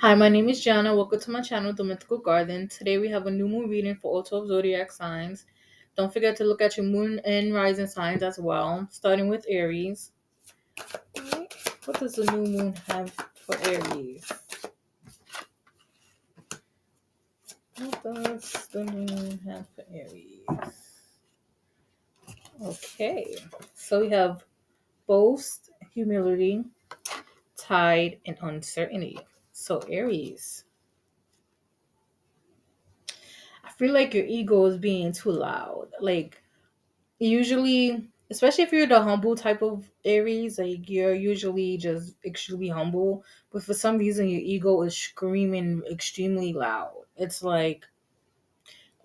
Hi, my name is Gianna. Welcome to my channel, The Mythical Garden. Today we have a new moon reading for all 12 Zodiac Signs. Don't forget to look at your moon and rising signs as well, starting with Aries. Alright, what does the new moon have for Aries? What does the new moon have for Aries? Okay, so we have boast, humility, tide, and uncertainty. So Aries, I feel like your ego is being too loud. Like usually, especially if you're the humble type of Aries, like you're usually just extremely humble, but for some reason your ego is screaming extremely loud. It's like,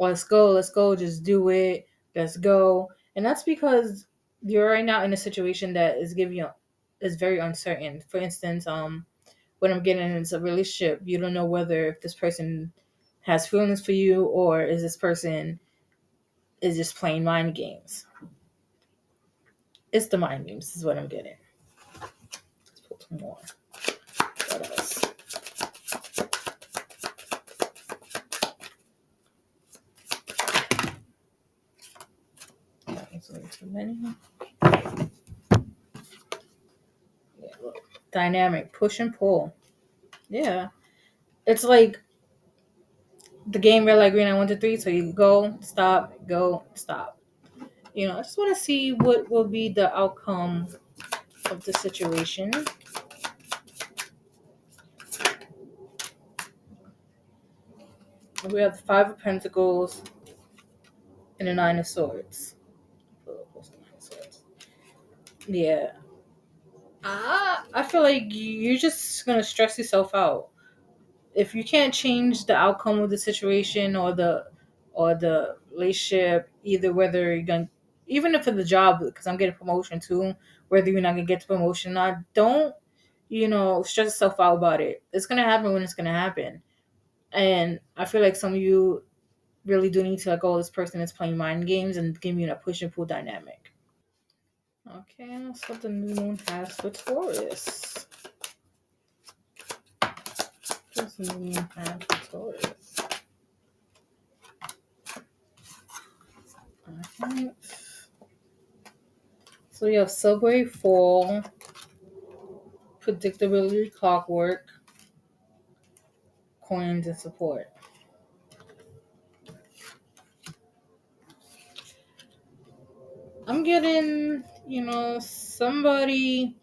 let's go, just do it, let's go. And that's because you're right now in a situation that is giving you is very uncertain. For instance, when I'm getting into a relationship, you don't know whether if this person has feelings for you or is this person is just playing mind games. It's the mind games is what I'm getting. Let's put some more. What else? That was way too many. Yeah, look. Dynamic, push and pull. Yeah. It's like the game red, light, green, I 1, 2, 3. So you go, stop. I just want to see what will be the outcome of the situation. We have the Five of Pentacles and the Nine of Swords. Yeah. I feel like you're just gonna stress yourself out if you can't change the outcome of the situation or the relationship, either whether you're going even if it's the job, because I'm getting promotion too, whether you're not gonna get the promotion or not, don't stress yourself out about it. It's gonna happen when it's gonna happen. And I feel like some of you really do need to let go of this person that's playing mind games and give you a push and pull dynamic. Okay, that's what the new moon has for Taurus. What's the new moon have for Taurus? Alright. So we have subway fall, predictability, clockwork, coins, and support. I'm getting, somebody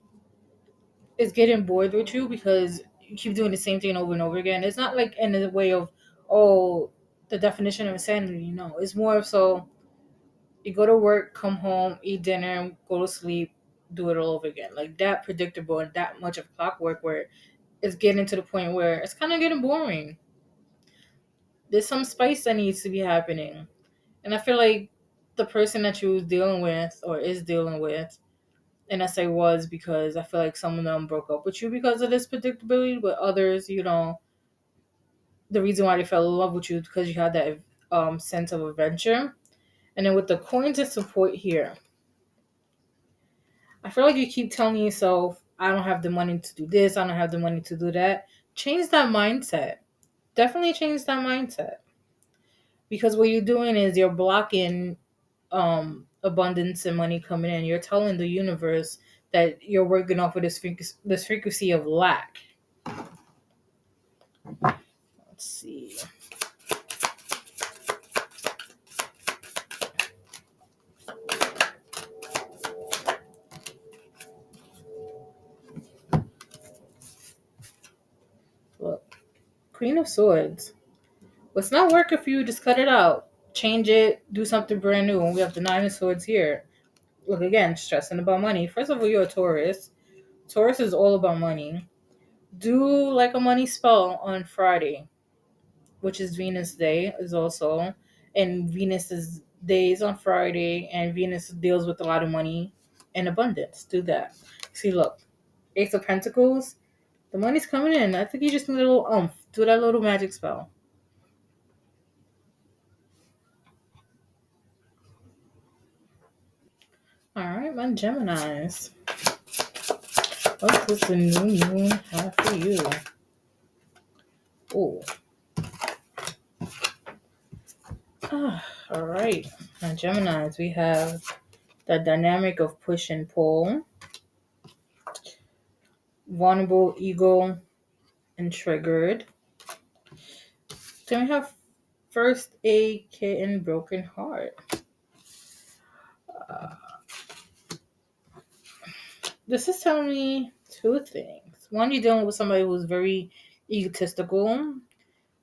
is getting bored with you because you keep doing the same thing over and over again. It's not like in the way of, oh, the definition of insanity. No, it's more of so you go to work, come home, eat dinner, go to sleep, do it all over again. Like that predictable and that much of clockwork where it's getting to the point where it's kind of getting boring. There's some spice that needs to be happening. And I feel like the person that you was dealing with or is dealing with, and I say was because I feel like some of them broke up with you because of this predictability, but others, the reason why they fell in love with you is because you had that sense of adventure. And then with the coins and support here, I feel like you keep telling yourself, I don't have the money to do this, I don't have the money to do that. Change that mindset. Definitely change that mindset. Because what you're doing is you're blocking abundance and money coming in. You're telling the universe that you're working off of this frequency of lack. Let's see. Look, Queen of Swords. What's not working for you, just cut it out. Change it. Do something brand new. And we have the Nine of Swords here. Look, again, stressing about money. First of all, you're a Taurus. Taurus is all about money. Do like a money spell on Friday, which is Venus Day, is also. And Venus's day is on Friday, and Venus deals with a lot of money and abundance. Do that. See, look, Ace of Pentacles, the money's coming in. I think you just need a little oomph. Do that little magic spell. All right, my Geminis. What does the new moon have for you? Oh. All right. Now, Geminis, we have the dynamic of push and pull, vulnerable ego, and triggered. Then we have first aid kit and broken heart. Uh, this is telling me two things. One, you're dealing with somebody who's very egotistical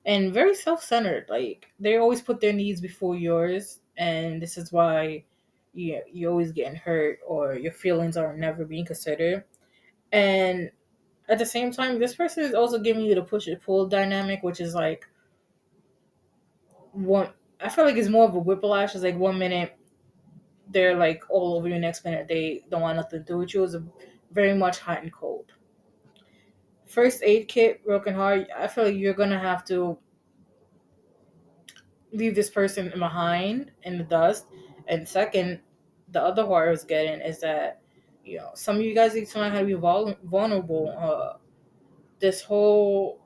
and very self-centered. Like, they always put their needs before yours, and this is why you're always getting hurt or your feelings are never being considered. And at the same time, this person is also giving you the push and pull dynamic, which is like one. I feel like it's more of a whiplash. It's like 1 minute they're like all over you, next minute they don't want nothing to do with you. It's a very much hot and cold. First aid kit, broken heart. I feel like you're gonna have to leave this person behind in the dust. And second, the other part I was getting is that some of you guys need to learn how to be vulnerable. This whole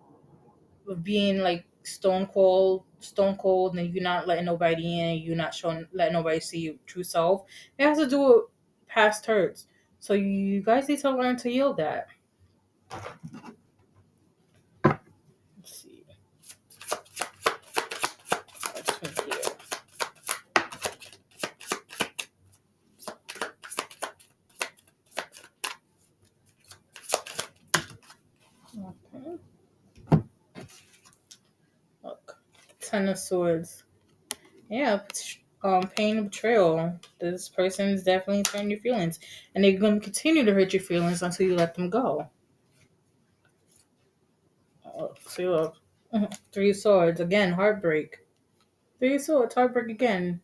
being like stone cold, and you're not letting nobody in, you're not showing, letting nobody see your true self. It has to do with past hurts. So you guys need to learn to yield that. Let's see. What's in here? Okay. Look. Ten of Swords. Yeah, pain and betrayal. This person is definitely hurting your feelings, and they're going to continue to hurt your feelings until you let them go. Oh, see, look, Three of Swords again, heartbreak. Three of Swords, heartbreak again,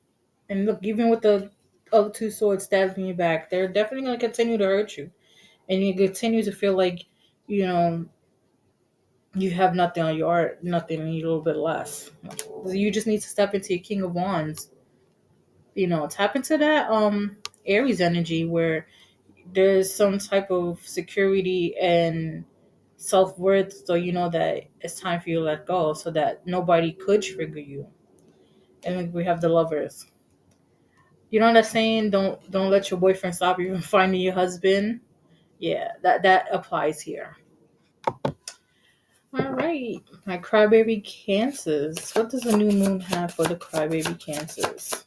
and look, even with the other two swords stabbing you back, they're definitely going to continue to hurt you, and you continue to feel like you know you have nothing on your art, nothing, and you need a little bit less. You just need to step into your King of Wands. Tap into that Aries energy where there's some type of security and self-worth, so you know that it's time for you to let go, so that nobody could trigger you. And then we have the Lovers. You know that saying, don't let your boyfriend stop you from finding your husband. Yeah, that applies here. All right, my crybaby Cancers. What does the new moon have for the crybaby Cancers?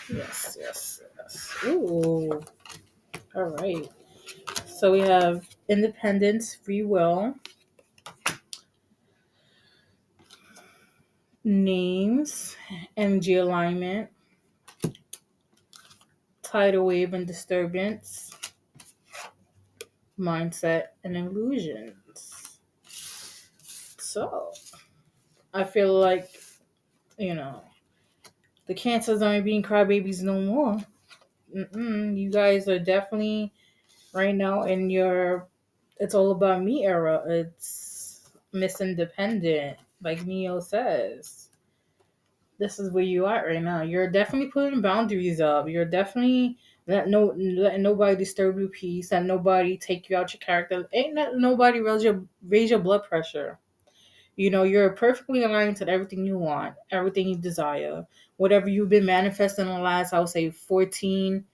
Yes. Ooh. All right. So we have independence, free will, names, energy alignment, tidal wave and disturbance, mindset, and illusions. So I feel like, you know, the Cancers aren't being crybabies no more. You guys are definitely right now in your it's all about me era. It's Miss Independent, like Neo says. This is where you are right now. You're definitely putting boundaries up. You're definitely letting nobody disturb your peace, and nobody take you out your character. Ain't let nobody raise your blood pressure. You're perfectly aligned to everything you want, everything you desire, whatever you've been manifesting in the last, I would say, 14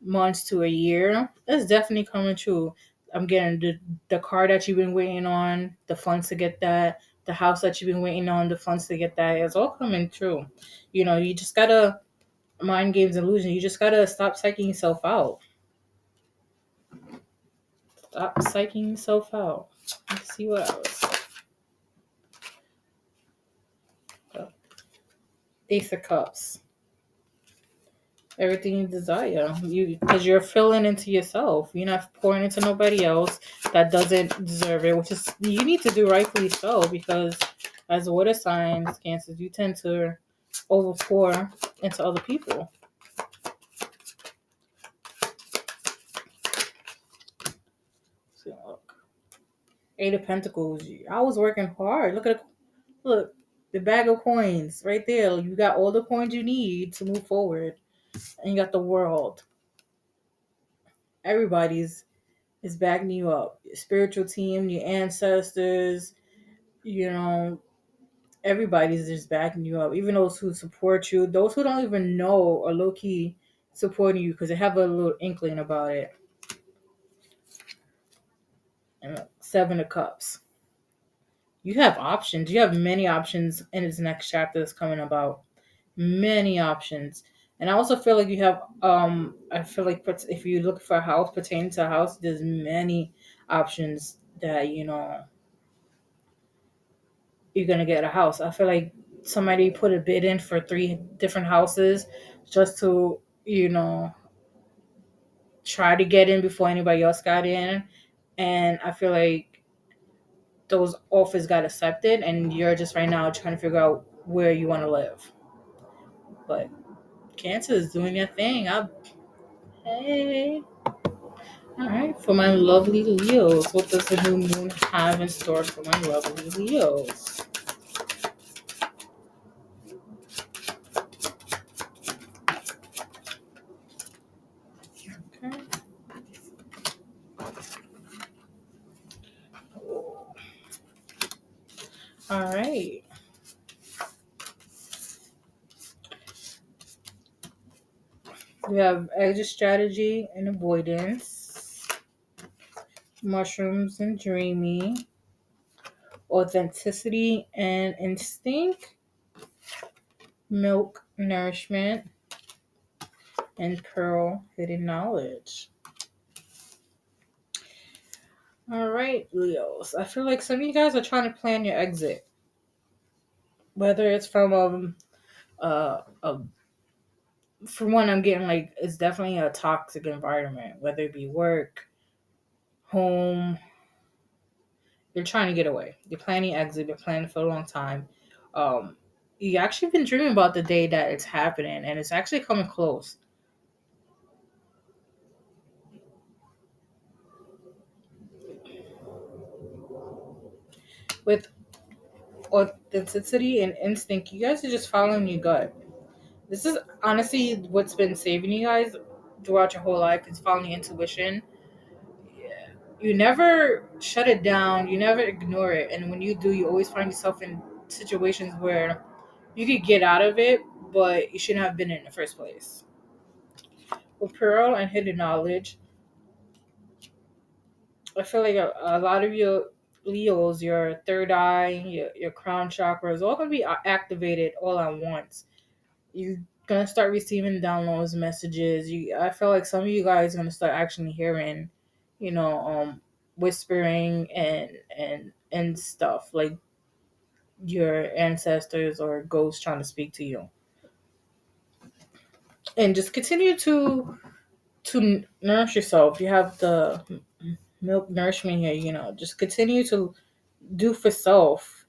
months to a year. It's definitely coming true. I'm getting the car that you've been waiting on, the funds to get that, the house that you've been waiting on, the funds to get that. It's all coming true. You just gotta mind games and illusion. You just gotta stop psyching yourself out. Stop psyching yourself out. Let's see what else. Ace of Cups. Everything you desire, because you're filling into yourself. You're not pouring into nobody else that doesn't deserve it, which is you need to do, rightfully so, because as water signs, Cancers, you tend to overpour into other people. Eight of Pentacles. I was working hard. Look, the bag of coins right there. You got all the coins you need to move forward, and you got the world. Everybody's is backing you up. Your spiritual team, your ancestors, you know, everybody's just backing you up. Even those who support you, those who don't even know are low key supporting you because they have a little inkling about it. And Seven of Cups. You have options. You have many options in this next chapter that's coming about. Many options. And I also feel like you have I feel like if you look for a house pertaining to a house, there's many options that you're gonna get a house. I feel like somebody put a bid in for three different houses just to try to get in before anybody else got in, and I feel like those offers got accepted, and you're just right now trying to figure out where you want to live. But Cancer is doing their thing. Hey. All right, for my lovely Leos, what does the new moon have in store for my lovely Leos? Okay. All right. We have exit strategy and avoidance, mushrooms and dreamy, authenticity and instinct, milk nourishment, and pearl hidden knowledge. All right, Leos. I feel like some of you guys are trying to plan your exit, whether it's from a for one, I'm getting like it's definitely a toxic environment, whether it be work, home. You're trying to get away. You're planning exit. You're planning for a long time. Um, you actually been dreaming about the day that it's happening, and it's actually coming close. With authenticity and instinct, you guys are just following your gut. This is honestly what's been saving you guys throughout your whole life is following your intuition. Yeah. You never shut it down, you never ignore it, and when you do, you always find yourself in situations where you could get out of it, but you shouldn't have been in the first place. With Pearl and Hidden Knowledge, I feel like a lot of your Leos, your third eye, your crown chakra is all going to be activated all at once. You're gonna start receiving downloads, messages. I feel like some of you guys are gonna start actually hearing, you know, whispering and stuff like your ancestors or ghosts trying to speak to you. And just continue to nourish yourself. You have the milk nourishment here. Just continue to do for self.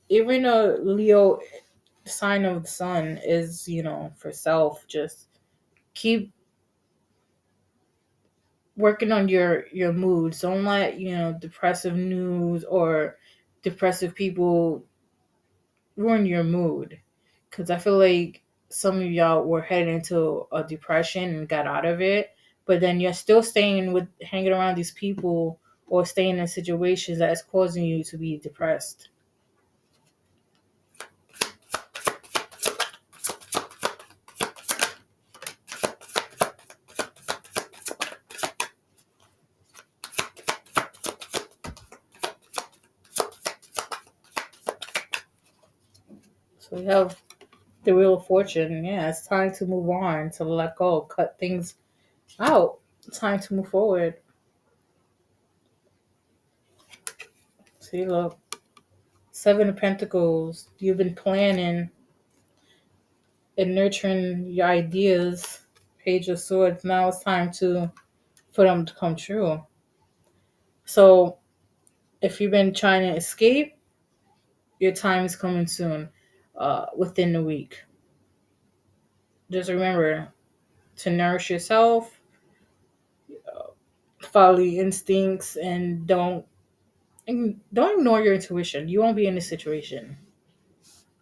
Even a Leo sign of the sun is for self. Just keep working on your moods. Don't let depressive news or depressive people ruin your mood. Because I feel like some of y'all were headed into a depression and got out of it, but then you're still staying with hanging around these people or staying in situations that is causing you to be depressed. So we have the Wheel of Fortune. Yeah, it's time to move on, to let go, cut things out. Time to move forward. See, look, Seven of Pentacles. You've been planning and nurturing your ideas. Page of Swords. Now it's time for them to come true. So if you've been trying to escape, your time is coming soon. Within the week. Just remember to nourish yourself, follow your instincts, and don't And don't ignore your intuition. You won't be in this situation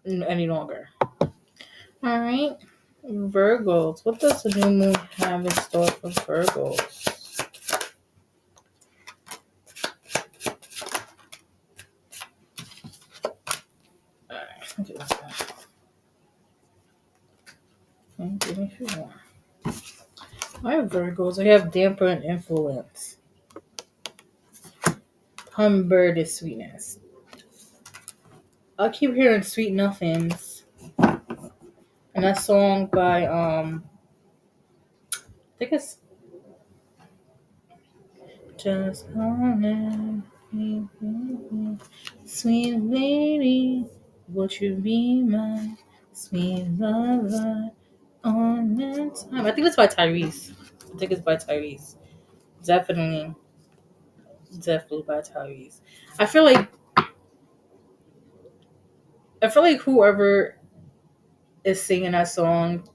any longer. All right. Virgos. What does the new moon have in store for Virgos? All right. Okay, give me a few more. All right, Virgos. I have damper and influence. Hummingbird is sweetness. I keep hearing sweet nothings. And that song by I think it's just honor me, sweet lady, would you be my sweet lover on that time? I think it's by Tyrese. I think it's by Tyrese. Definitely, definitely by Tyrese. I feel like whoever is singing that song,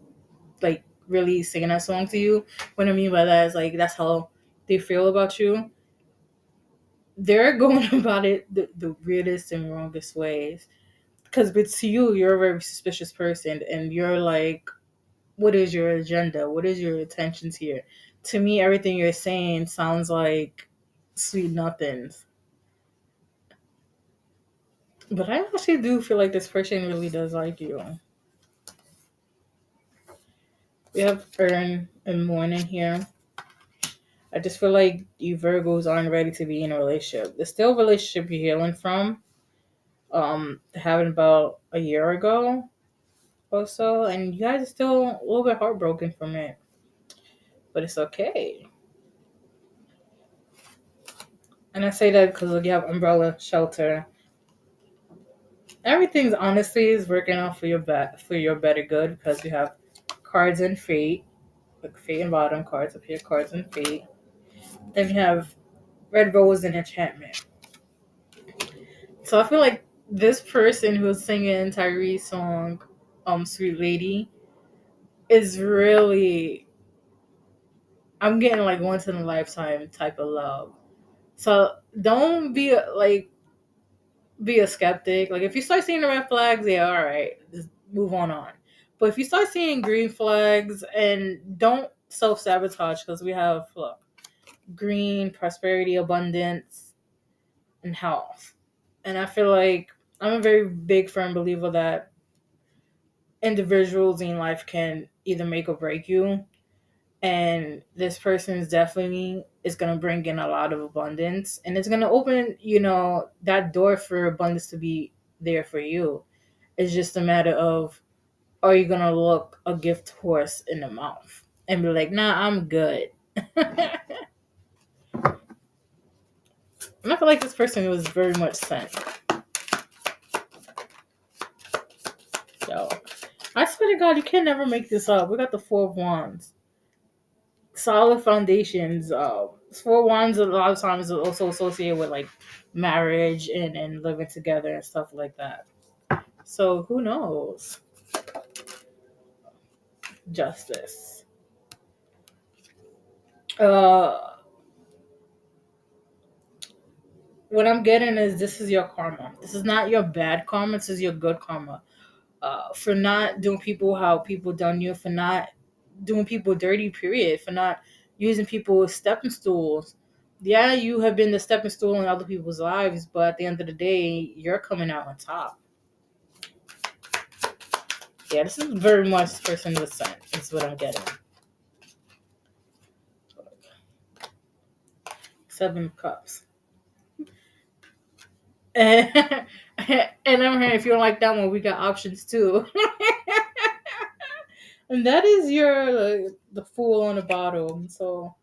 like really singing that song to you. What I mean by that is like that's how they feel about you. They're going about it the weirdest and wrongest ways. Because to you, you're a very suspicious person, and you're like, what is your agenda? What is your intentions here? To me, everything you're saying sounds like sweet nothings. But I actually do feel like this person really does like you. We have Earn and Morning here. I just feel like you Virgos aren't ready to be in a relationship. There's still a relationship you're healing from. Having about a year ago or so, and you guys are still a little bit heartbroken from it. But it's okay. And I say that because you have umbrella, shelter. Everything's honestly is working out for your better good because you have cards and fate, like fate and bottom cards up here, cards and fate. Then you have red rose and enchantment. So I feel like this person who's singing Tyree's song, "Sweet Lady," is really I'm getting like once in a lifetime type of love. So don't be a skeptic. Like if you start seeing the red flags, yeah, all right, just move on. But if you start seeing green flags, and don't self sabotage because we have look, green, prosperity, abundance, and health. And I feel like I'm a very big firm believer that individuals in life can either make or break you. And this person is definitely is going to bring in a lot of abundance, and it's going to open that door for abundance to be there for you. It's just a matter of, are you going to look a gift horse in the mouth and be like, nah, I'm good. And I feel like this person was very much sent. So I swear to God, you can never make this up. We got the Four of Wands, solid foundations. Four of Wands a lot of times is also associated with like marriage and living together and stuff like that. So who knows? Justice. Uh, what I'm getting is this is your karma. This is not your bad karma. This is your good karma. For not doing people how people done you, for not doing people dirty, period, for not using people as stepping stools. Yeah, you have been the stepping stool in other people's lives, but at the end of the day, you're coming out on top. Yeah, this is very much person with sense. That's what I'm getting. Seven of Cups. And I'm hearing if you don't like that one, we got options too. And that is your the Fool on the bottom. So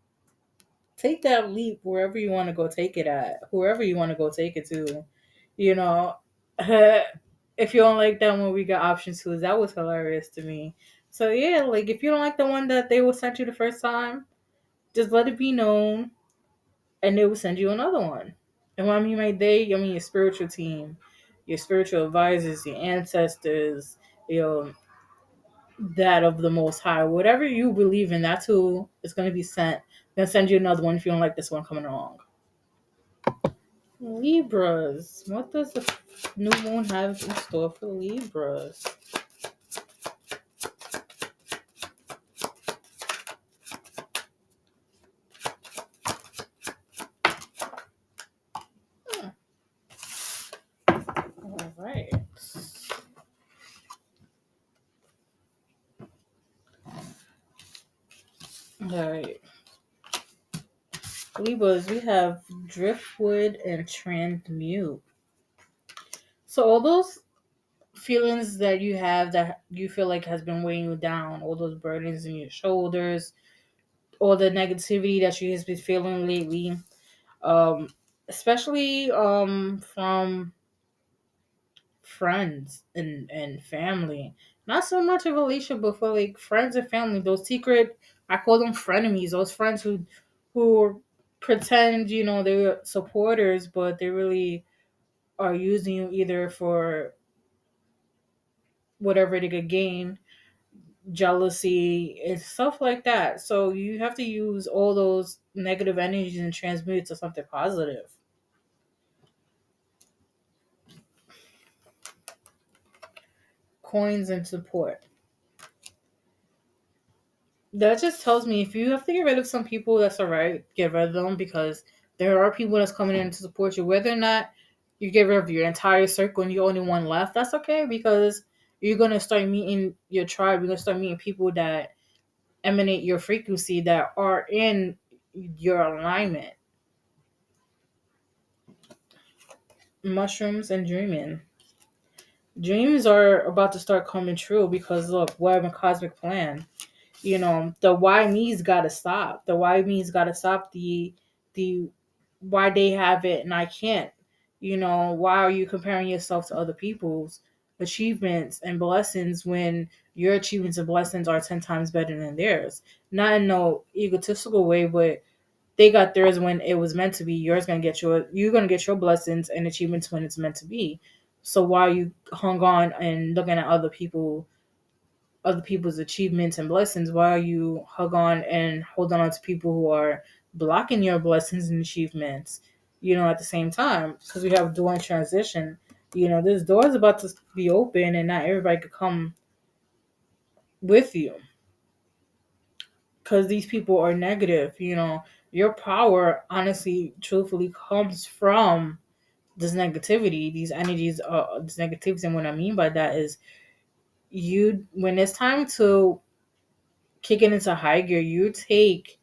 take that leap wherever you want to go take it at, whoever you want to go take it to. You know, if you don't like that one, we got options too. That was hilarious to me. So yeah, like if you don't like the one that they will send you the first time, just let it be known, and they will send you another one. And when I mean by they, I mean your spiritual team, your spiritual advisors, your ancestors, your that of the Most High, whatever you believe in, that's who is going to be sent. Gonna send you another one if you don't like this one coming along. Libras. What does the new moon have in store for Libras? All right. All right. Libras, we have driftwood and transmute. So all those feelings that you have that you feel like has been weighing you down, all those burdens in your shoulders, all the negativity that you has been feeling lately, um, especially from friends and family. Not so much of a relationship, but for like friends and family. Those secret, I call them frenemies. Those friends who pretend they're supporters, but they really are using you either for whatever they could gain, jealousy and stuff like that. So you have to use all those negative energies and transmute it to something positive. Coins and support. That just tells me if you have to get rid of some people, that's all right. Get rid of them because there are people that's coming in to support you. Whether or not you get rid of your entire circle and you're only one left, that's okay because you're gonna start meeting your tribe. You're gonna start meeting people that emanate your frequency that are in your alignment. Mushrooms and dreaming. Dreams are about to start coming true because look, we're having a cosmic plan. The why me's gotta stop. The why me's gotta stop the why they have it and I can't. Why are you comparing yourself to other people's achievements and blessings when your achievements and blessings are 10 times better than theirs? Not in no egotistical way, but they got theirs when it was meant to be. You're gonna get your blessings and achievements when it's meant to be. So why are you hung on and looking at other people's achievements and blessings? Why are you hug on and hold on to people who are blocking your blessings and achievements? At the same time, because we have dual transition. This door is about to be open, and not everybody could come with you because these people are negative. Your power, honestly, truthfully, comes from this negativity, these energies, this negativity. And what I mean by that is, when it's time to kick it into high gear, you take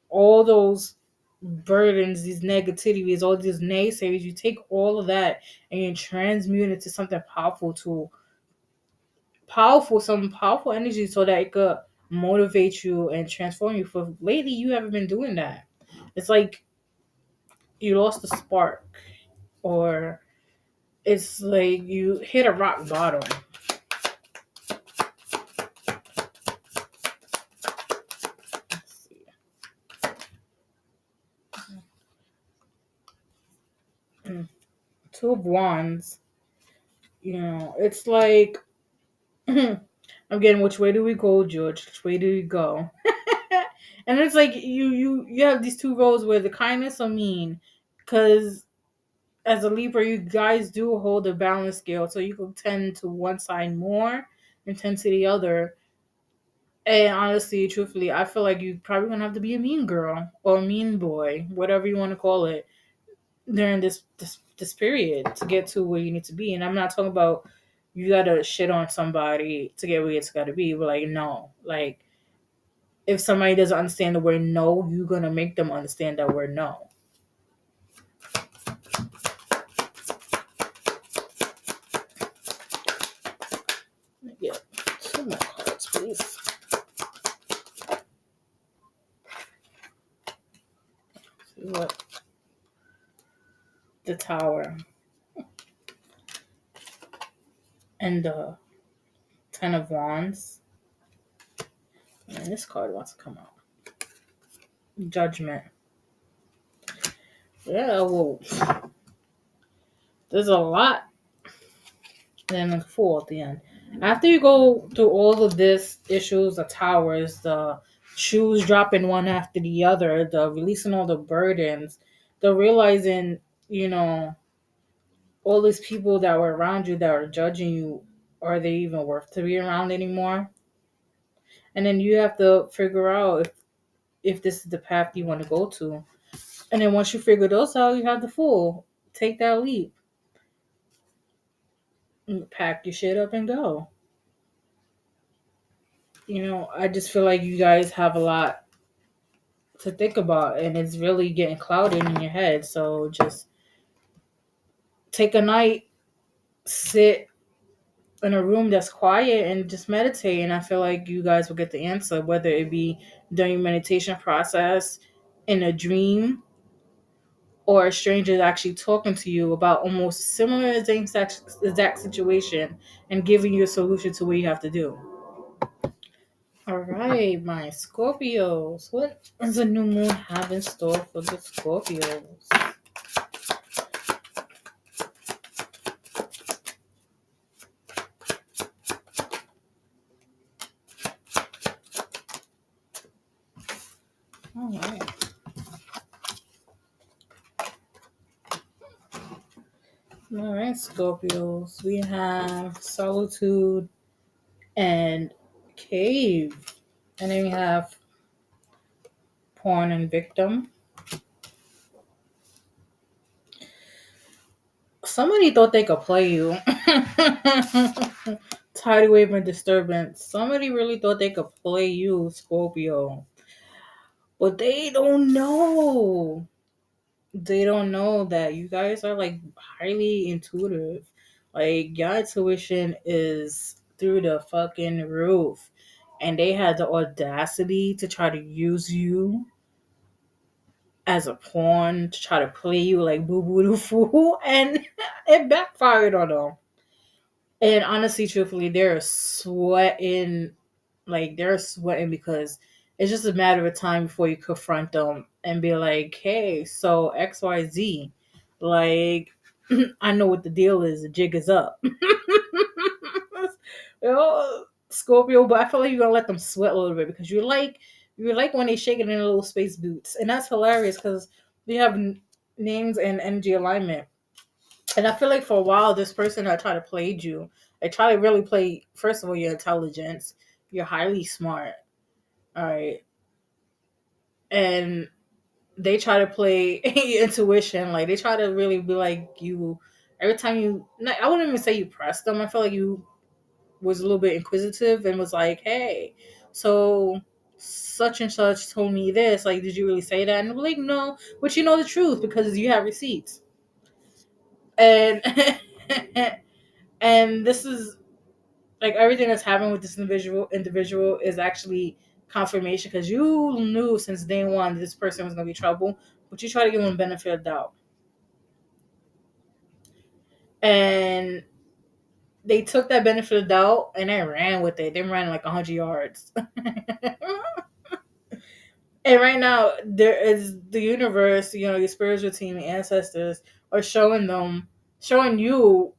all those burdens, these negativities, all these naysayers, you take all of that and you transmute it to something some powerful energy so that it could motivate you and transform you. For lately, you haven't been doing that. It's like you lost the spark, or it's like you hit a rock bottom. Let's see. Two of Wands. It's like I'm getting, which way do we go, George? Which way do we go? And it's like you have these two roles where the kindness or mean, because as a Libra, you guys do hold a balance scale, so you can tend to one side more and tend to the other. And honestly, truthfully, I feel like you probably gonna have to be a mean girl or a mean boy, whatever you want to call it, during this period to get to where you need to be. And I'm not talking about you gotta shit on somebody to get where it's gotta be, but like no, like if somebody doesn't understand the word no, you're gonna make them understand that word no. Yeah, two more cards, please. See what the Tower and the Ten of Wands. And this card wants to come out. Judgment. Yeah, well, there's a lot. And then the Fool at the end. After you go through all of this issues, the towers, the shoes dropping one after the other, the releasing all the burdens, the realizing you know, all these people that were around you that are judging you, are they even worth to be around anymore? And then you have to figure out if this is the path you want to go to. And then once you figure those out, you have the fool. Take that leap. Pack your shit up and go. I just feel like you guys have a lot to think about, and it's really getting clouded in your head. So just take a night, sit in a room that's quiet, and just meditate. And I feel like you guys will get the answer, whether it be during your meditation process, in a dream, or a stranger actually talking to you about almost similar exact situation and giving you a solution to what you have to do. All right, my Scorpios. What does a new moon have in store for the Scorpios? All right. All right, Scorpios. We have solitude and cave. And then we have pawn and victim. Somebody thought they could play you. Tidal wave and disturbance. Somebody really thought they could play you, Scorpio. But they don't know. They don't know that you guys are like highly intuitive. Like your intuition is through the fucking roof. And they had the audacity to try to use you as a pawn to try to play you like boo boo the fool, and it backfired on them. And honestly, truthfully, they're sweating because it's just a matter of time before you confront them and be like, hey, so XYZ, like, I know what the deal is. The jig is up. Scorpio, but I feel like you're gonna let them sweat a little bit because you like when they shake it in their little space boots, and that's hilarious because they have names and energy alignment. And I feel like for a while, this person that tried to play you, they try to really play, first of all, your intelligence. You're highly smart. All right. And they try to play your intuition. Like, they try to really be like you. Every time I wouldn't even say you pressed them. I feel like you was a little bit inquisitive and was like, hey, so such and such told me this. Like, did you really say that? And I'm like, no. But you know the truth because you have receipts. And and this is like everything that's happened with this individual is actually confirmation because you knew since day one this person was going to be trouble, but you try to give them benefit of doubt, and they took that benefit of doubt and they ran with it. They ran like 100 yards. And right now there is the universe, your spiritual team, your ancestors are showing you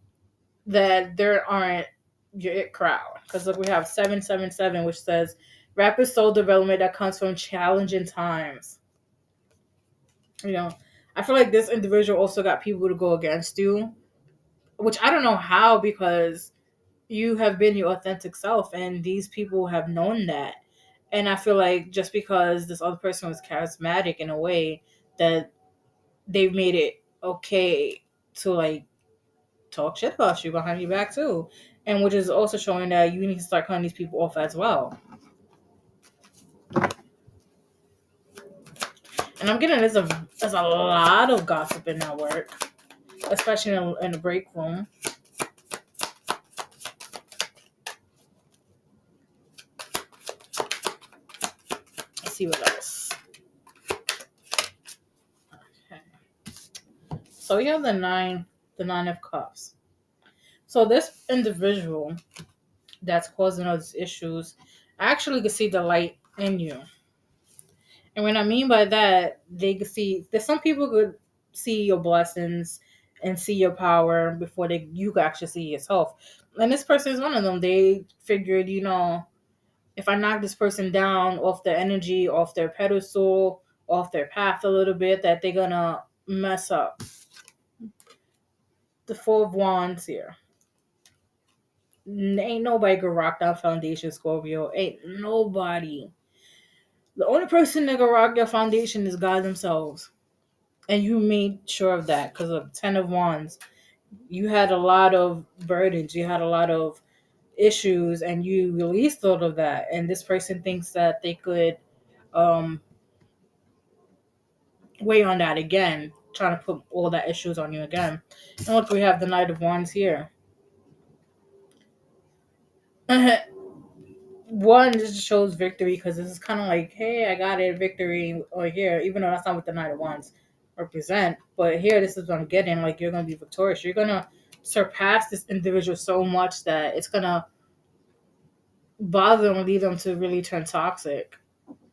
that there aren't your it crowd. Because look, we have 777, which says rapid soul development that comes from challenging times. You know, I feel like this individual also got people to go against you, which I don't know how because you have been your authentic self, and these people have known that. And I feel like just because this other person was charismatic in a way that they've made it okay to like talk shit about you behind your back too, and which is also showing that you need to start cutting these people off as well. And I'm getting there's a lot of gossip in that work, especially in the break room. Let's see what else. Okay. So we have the nine of cups. So this individual that's causing all these issues, I actually can see the light in you. And what I mean by that, they could see that some people could see your blessings and see your power before you could actually see yourself. And this person is one of them. They figured, if I knock this person down off their energy, off their pedestal, off their path a little bit, that they're gonna mess up. the Four of Wands here. Ain't nobody can rock that foundation, Scorpio. Ain't nobody. The only person that can rock your foundation is God themselves. And you made sure of that because of Ten of Wands. You had a lot of burdens. You had a lot of issues and you released all of that. And this person thinks that they could um, weigh on that again, trying to put all that issues on you again. And look, we have the Knight of Wands here. One just shows victory because this is kind of like, hey, I got it, victory, or here, even though that's not what the Knight of Wands represent. But here, this is what I'm getting. Like, you're going to be victorious. You're going to surpass this individual so much that it's going to bother them and lead them to really turn toxic.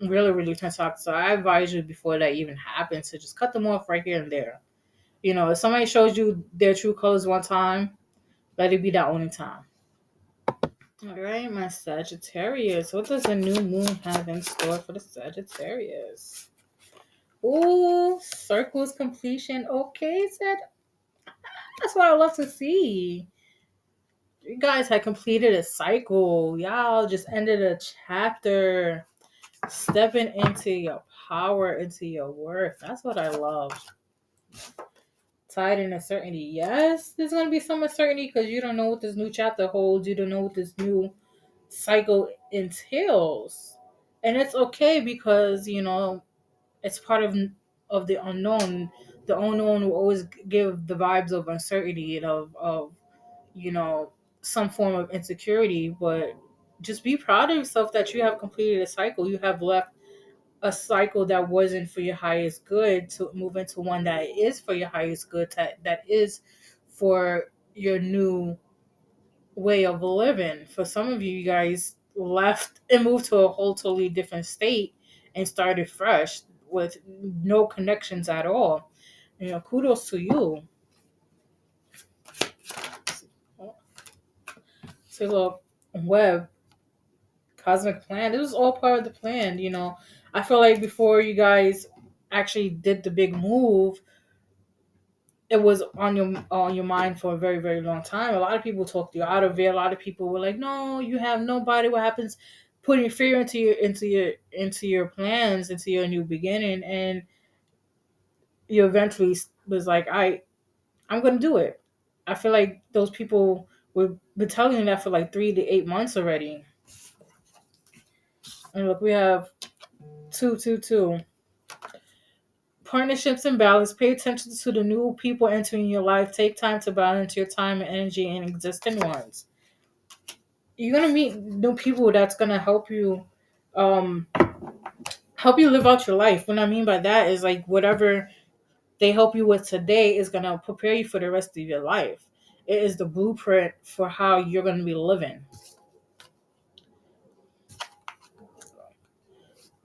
Really, really turn toxic. So I advise you before that even happens to just cut them off right here and there. You know, if somebody shows you their true colors one time, let it be that only time. All right, my Sagittarius. What does the new moon have in store for the Sagittarius? Ooh, circles completion. Okay, said that's what I love to see. You guys had completed a cycle. Y'all just ended a chapter. Stepping into your power, into your worth. That's what I love. Tied in uncertainty. Yes, there's going to be some uncertainty because you don't know what this new chapter holds. You don't know what this new cycle entails. And it's okay because, you know, it's part of the unknown. The unknown will always give the vibes of uncertainty and of you know, some form of insecurity. But just be proud of yourself that you have completed a cycle. You have left a cycle that wasn't for your highest good to move into one that is for your highest good, that is for your new way of living. For some of you, you guys left and moved to a whole totally different state and started fresh with no connections at all. You know, kudos to you. So look, web, cosmic plan. This was all part of the plan, you know. I feel like before you guys actually did the big move, it was on your mind for a very, very long time. A lot of people talked you out of it. A lot of people were like, "No, you have nobody." What happens? Putting fear into your plans, into your new beginning, and you eventually was like, I'm gonna do it." I feel like those people were been telling you that for like 3 to 8 months already. And look, we have 222. Partnerships and balance. Pay attention to the new people entering your life. Take time to balance your time and energy in existing ones. You're gonna meet new people that's gonna um, help you live out your life. What I mean by that is like whatever they help you with today is gonna prepare you for the rest of your life. It is the blueprint for how you're gonna be living.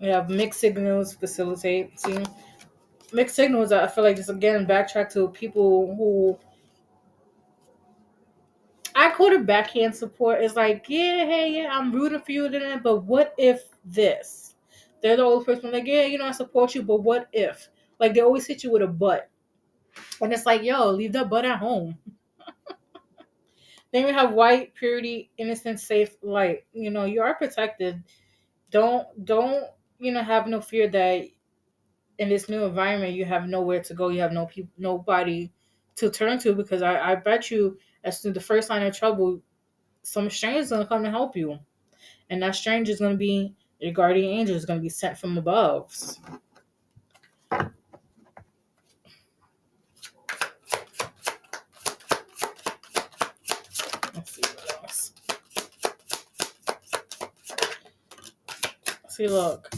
We have mixed signals facilitate. See, mixed signals. I feel like this again backtrack to people who I call it backhand support. It's like, yeah, hey, yeah, I'm rooting for you, but what if this? They're the old person, like, yeah, you know, I support you, but what if? Like, they always hit you with a but. And it's like, yo, leave that but at home. Then we have white, purity, innocent, safe, light. You know, you are protected. Don't, you know, have no fear that in this new environment, you have nowhere to go. You have nobody to turn to because I bet you as soon the first sign of trouble, some stranger's gonna come to help you, and that stranger is gonna be your guardian angel. Is gonna be sent from above. Let's see what else. See, look,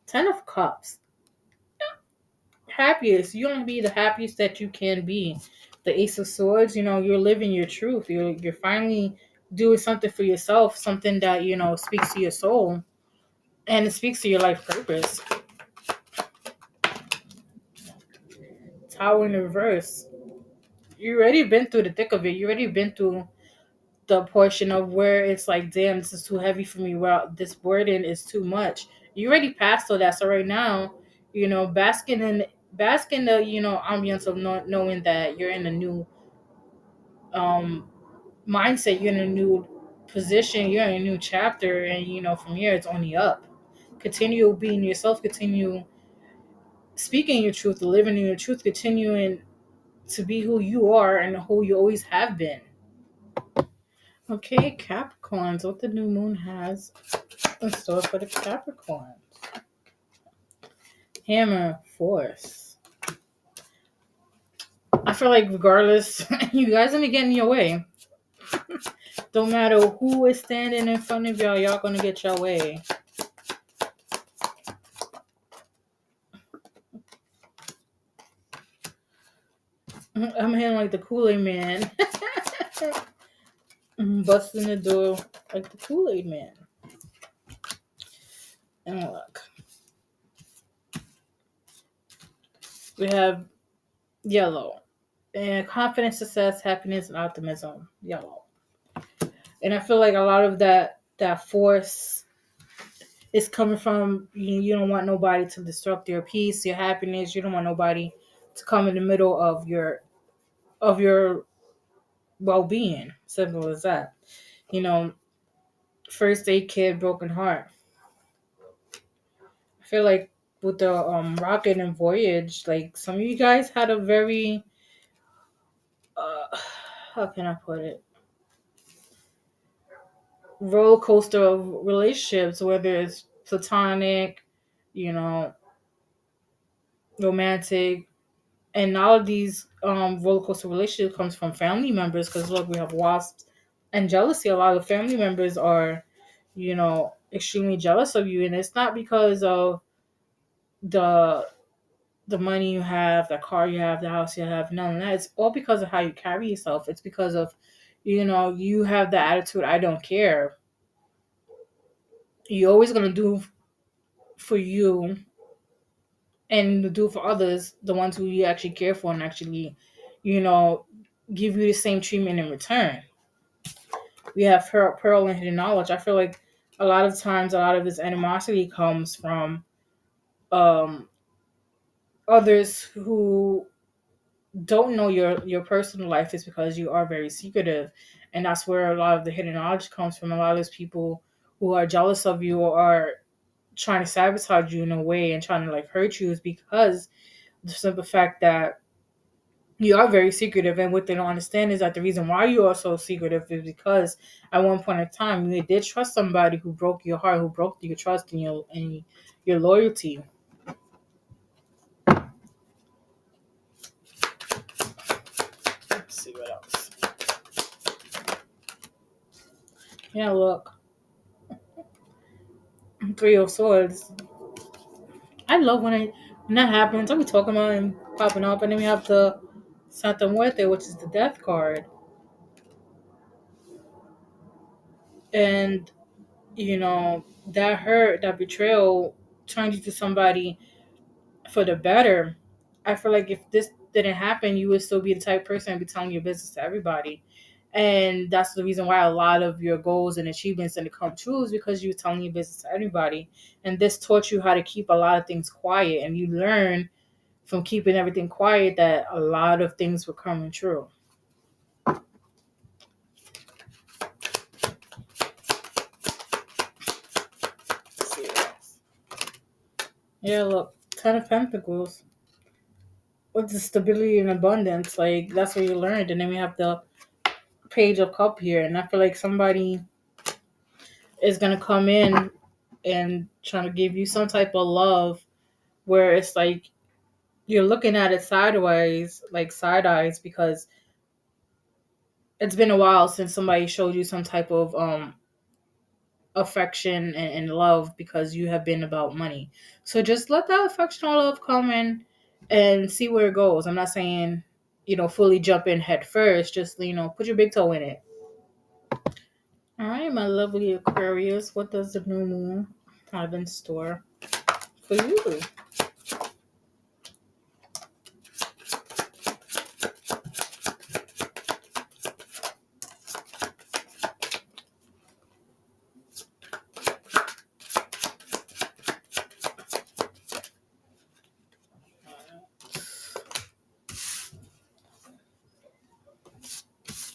Ten of Cups. Happiest. You want to be the happiest that you can be. The Ace of Swords. You know, you're living your truth. You're finally doing something for yourself. Something that you know speaks to your soul, and it speaks to your life purpose. Tower in reverse. You already been through the thick of it. You already been through the portion of where it's like, damn, this is too heavy for me. Well, this burden is too much. You already passed all that. So right now, you know, bask in the, you know, ambience of knowing that you're in a new um, mindset. You're in a new position. You're in a new chapter, and from here it's only up. Continue being yourself. Continue speaking your truth, living in your truth. Continuing to be who you are and who you always have been. Okay, Capricorns, what the new moon has in store for the Capricorns. Hammer, force. I feel like regardless, you guys gonna get in your way. Don't matter who is standing in front of y'all gonna get your way. I'm hitting like the Kool-Aid man. Busting the door like the Kool-Aid man. And look. We have yellow. And confidence, success, happiness, and optimism. Yellow. And I feel like a lot of that force is coming from you don't want nobody to disrupt your peace, your happiness. You don't want nobody to come in the middle of your well-being. Simple as that. First aid kit, broken heart. I feel like with the rocket and voyage, like some of you guys had a very how can I put it, roller coaster of relationships, whether it's platonic, you know, romantic, and all of these roller coaster relationships comes from family members. Because look, we have wasps and jealousy. A lot of family members are, extremely jealous of you, and it's not because of the money you have, the car you have, the house you have. None of that. It's all because of how you carry yourself. It's because of, you have the attitude. I don't care. You're always gonna do for you and do for others, the ones who you actually care for and actually, you know, give you the same treatment in return. We have pearl and hidden knowledge. I feel like a lot of times, a lot of this animosity comes from um, others who don't know your personal life. Is because you are very secretive, and that's where a lot of the hidden knowledge comes from. A lot of those people who are jealous of you or are trying to sabotage you in a way and trying to like hurt you is because the simple fact that you are very secretive, and what they don't understand is that the reason why you are so secretive is because at one point in time you did trust somebody who broke your heart, who broke your trust and your loyalty. Let's see what else. Yeah, look, Three of Swords. I love when that happens. I'll be talking about him popping up, and then we have the Santa Muerte, which is the death card, and that hurt, that betrayal turned you to somebody for the better. I feel like if this didn't happen, you would still be the type of person to be telling your business to everybody. And that's the reason why a lot of your goals and achievements didn't come true, is because you were telling your business to everybody. And this taught you how to keep a lot of things quiet. And you learn from keeping everything quiet that a lot of things were coming true. Yeah, look, Ten of Pentacles. With the stability and abundance, like that's what you learned. And then we have the Page of Cup here, and I feel like somebody is gonna come in and trying to give you some type of love, where it's like you're looking at it sideways, like side eyes, because it's been a while since somebody showed you some type of affection and love, because you have been about money. So just let that affection or love come in and see where it goes. I'm not saying fully jump in head first. Just put your big toe in it. All right, my lovely Aquarius, what does the new moon have in store for you?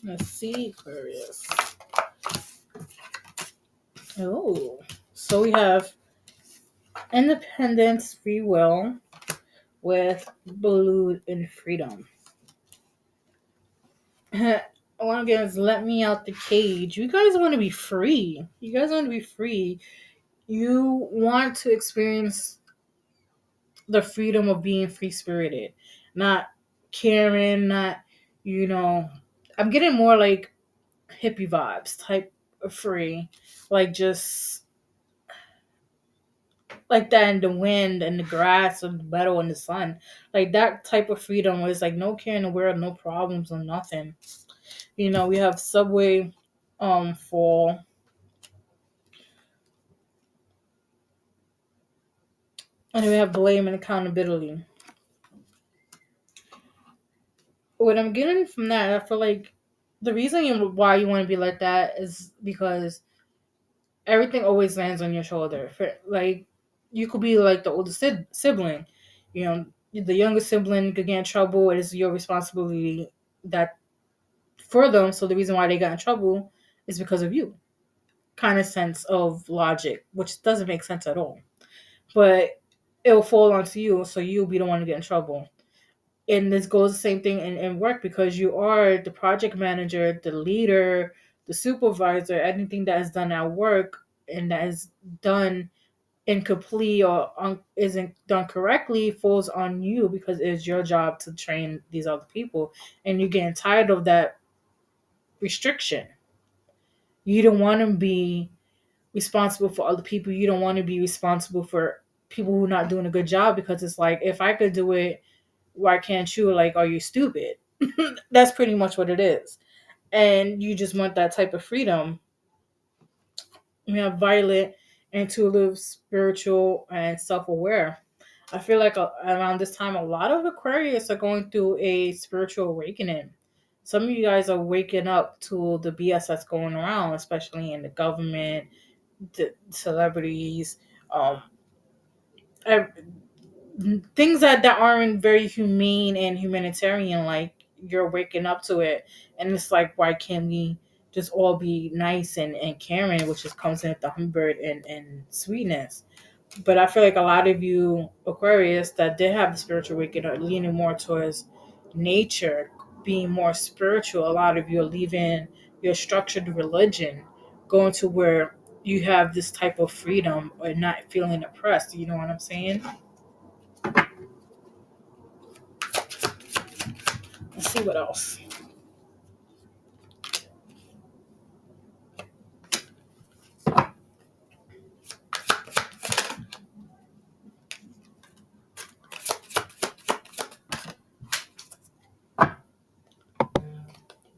Let's see, Aquarius. Oh, so we have independence, free will, with blue and freedom. One again is let me out the cage. You guys want to be free. You guys want to be free. You want to experience the freedom of being free spirited, not caring, not, you know, I'm getting more like hippie vibes type of free, like just like that in the wind and the grass and the meadow and the sun, like that type of freedom where it's like no care in the world, no problems or nothing. We have subway fall, and then we have blame and accountability. What I'm getting from that, I feel like the reason why you want to be like that is because everything always lands on your shoulder. Like, you could be like the oldest sibling, the younger sibling could get in trouble. It is your responsibility that for them. So the reason why they got in trouble is because of you. Kind of sense of logic, which doesn't make sense at all. But it'll fall onto you, so you'll be the one to get in trouble. And this goes the same thing in work, because you are the project manager, the leader, the supervisor. Anything that is done at work and that is done incomplete or isn't done correctly falls on you, because it's your job to train these other people, and you're getting tired of that restriction. You don't want to be responsible for other people. You don't want to be responsible for people who are not doing a good job, because it's like, if I could do it, why can't you? Like, are you stupid? That's pretty much what it is. And you just want that type of freedom. We have violet, intuitive, spiritual, and self-aware. I feel like around this time, a lot of Aquarius are going through a spiritual awakening. Some of you guys are waking up to the BS that's going around, especially in the government, the celebrities, um, things that aren't very humane and humanitarian. Like, you're waking up to it, and it's like, why can't we just all be nice and caring, which just comes in with the hummingbird and sweetness. But I feel like a lot of you Aquarius that did have the spiritual awakening are leaning more towards nature, being more spiritual. A lot of you are leaving your structured religion, going to where you have this type of freedom or not feeling oppressed. You know what I'm saying? Let's see what else.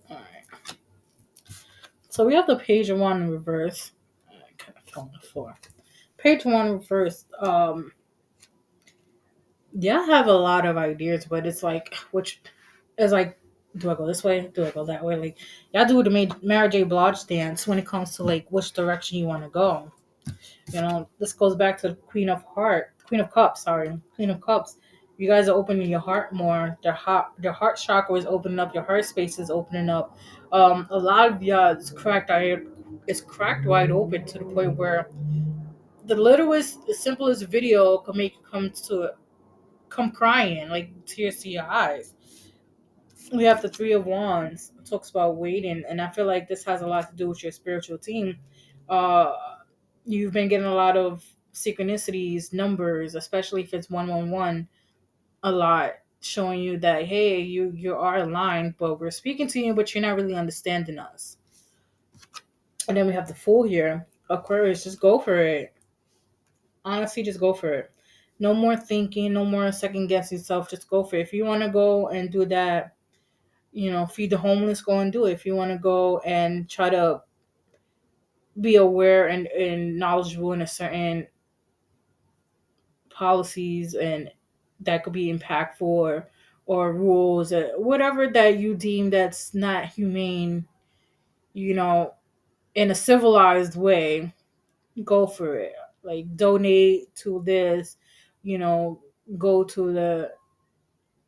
All right. So we have the page one in reverse. I kind of fell on the floor. Page one reverse. Yeah, I have a lot of ideas, but it's like, which is like, do I go this way? Do I go that way? Like, y'all do the Mary J. Blige dance when it comes to like which direction you want to go. This goes back to the Queen of Cups. Sorry, Queen of Cups. You guys are opening your heart more. Their heart chakra is opening up. Your heart space is opening up. A lot of y'all is cracked. It's cracked wide open to the point where the littlest, the simplest video can make you come crying, like tears to your eyes. We have the Three of Wands. It talks about waiting, and I feel like this has a lot to do with your spiritual team. Uh, you've been getting a lot of synchronicities, numbers, especially if it's 111, a lot, showing you that, hey, you are aligned, but we're speaking to you, but you're not really understanding us. And then we have the Fool here. Aquarius, just go for it. Honestly, just go for it. No more thinking, no more second guessing yourself. Just go for it. If you want to go and do that, feed the homeless, go and do it. If you want to go and try to be aware and knowledgeable in a certain policies and that could be impactful, or rules, or whatever that you deem that's not humane, you know, in a civilized way, go for it. Like, donate to this, you know, go to the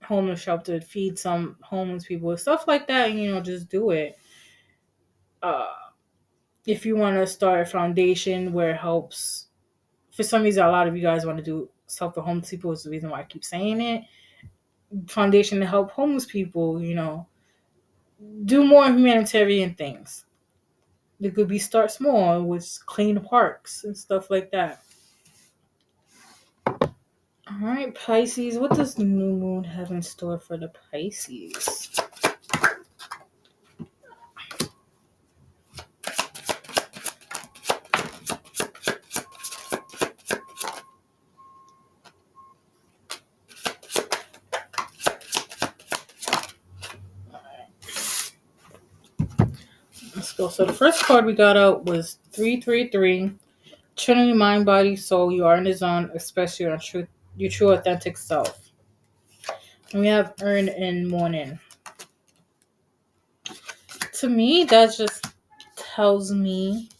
homeless shelter, feed some homeless people, stuff like that, just do it. uh, if you want to start a foundation where it helps, for some reason, a lot of you guys want to do stuff for homeless people is the reason why I keep saying it. Foundation to help homeless people, do more humanitarian things. It could be start small with clean parks and stuff like that. All right, Pisces. What does the new moon have in store for the Pisces? Let's go. So the first card we got out was 333. Trinity, mind, body, soul. You are in the zone, especially your true authentic self. And we have earn and morning. To me, that just tells me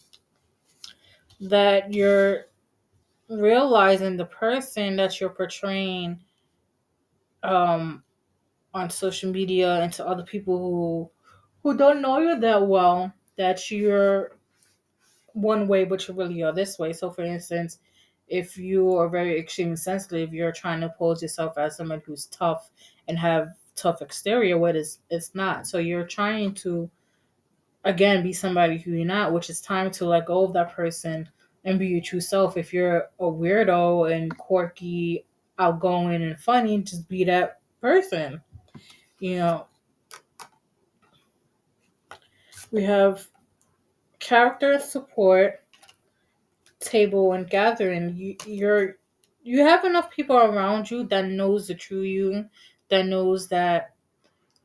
that you're realizing the person that you're portraying um, on social media and to other people who don't know you that well, that you're one way, but you really are this way. So, for instance, if you are very extremely sensitive, you're trying to pose yourself as someone who's tough and have tough exterior, what is it's not. So you're trying to again be somebody who you're not, which is time to let go of that person and be your true self. If you're a weirdo and quirky, outgoing and funny, just be that person. You know, we have character support, table and gathering. You have enough people around you that knows the true you, that knows that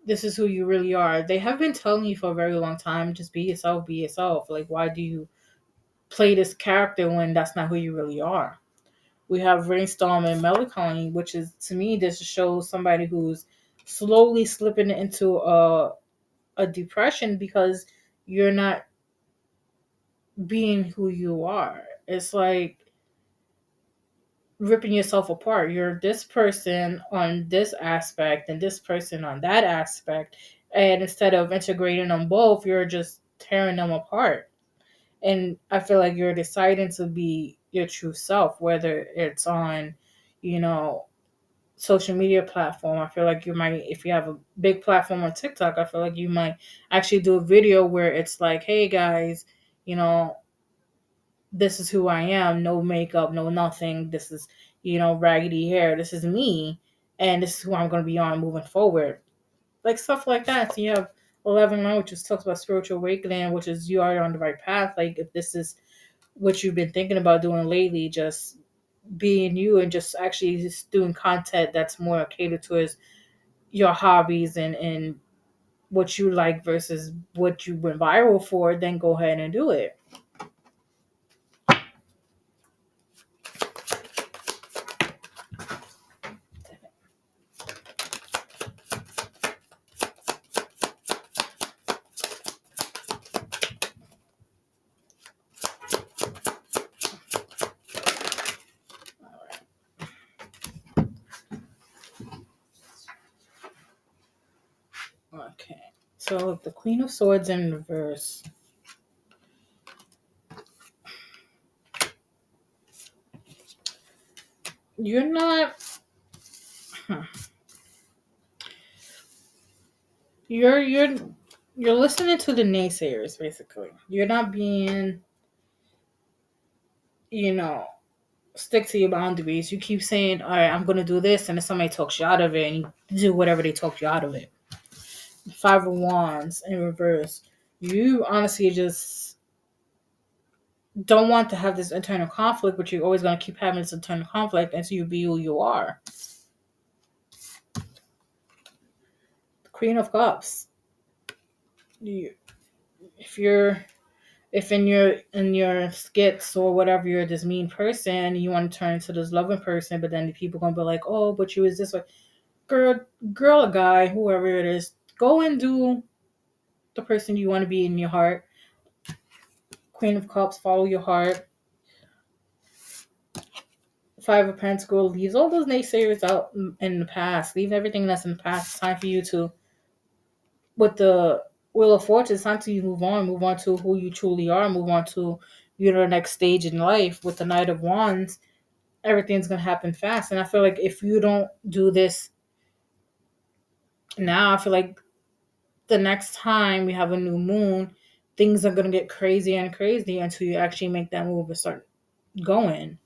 this is who you really are. They have been telling you for a very long time, just be yourself, be yourself. Like, why do you play this character when that's not who you really are? We have brainstorm and melancholy, which is, to me, this shows somebody who's slowly slipping into a depression because you're not being who you are. It's like ripping yourself apart. You're this person on this aspect and this person on that aspect. And instead of integrating them both, you're just tearing them apart. And I feel like you're deciding to be your true self, whether it's on, you know, social media platform. I feel like you might, if you have a big platform on TikTok, I feel like you might actually do a video where it's like, hey guys, you know, this is who I am, no makeup, no nothing. This is, raggedy hair. This is me. And this is who I'm going to be on moving forward. Like stuff like that. So you have 11 line, which just talks about spiritual awakening, which is you are on the right path. Like if this is what you've been thinking about doing lately, just being you and just actually just doing content that's more catered towards your hobbies and what you like versus what you went viral for, then go ahead and do it. Okay. So the Queen of Swords in reverse. You're not. You're listening to the naysayers. Basically, you're not being. You know, stick to your boundaries. You keep saying, "All right, I'm gonna do this," and then somebody talks you out of it, and you do whatever they talk you out of it. Five of Wands in reverse. You honestly just don't want to have this internal conflict, but you're always gonna keep having this internal conflict until you be who you are. Queen of Cups. You, if you're if in your skits or whatever you're this mean person, you want to turn into this loving person, but then the people gonna be like, oh, but you was this way. Girl or guy, whoever it is, go and do the person you want to be in your heart. Queen of Cups, follow your heart. Five of Pentacles, leaves all those naysayers out in the past. Leave everything that's in the past. It's time for you to, with the Wheel of Fortune, it's time to move on to who you truly are, move on to your next stage in life. With the Knight of Wands, everything's gonna happen fast. And I feel like if you don't do this now, I feel like the next time we have a new moon, things are gonna get crazy and crazy until you actually make that move and start going.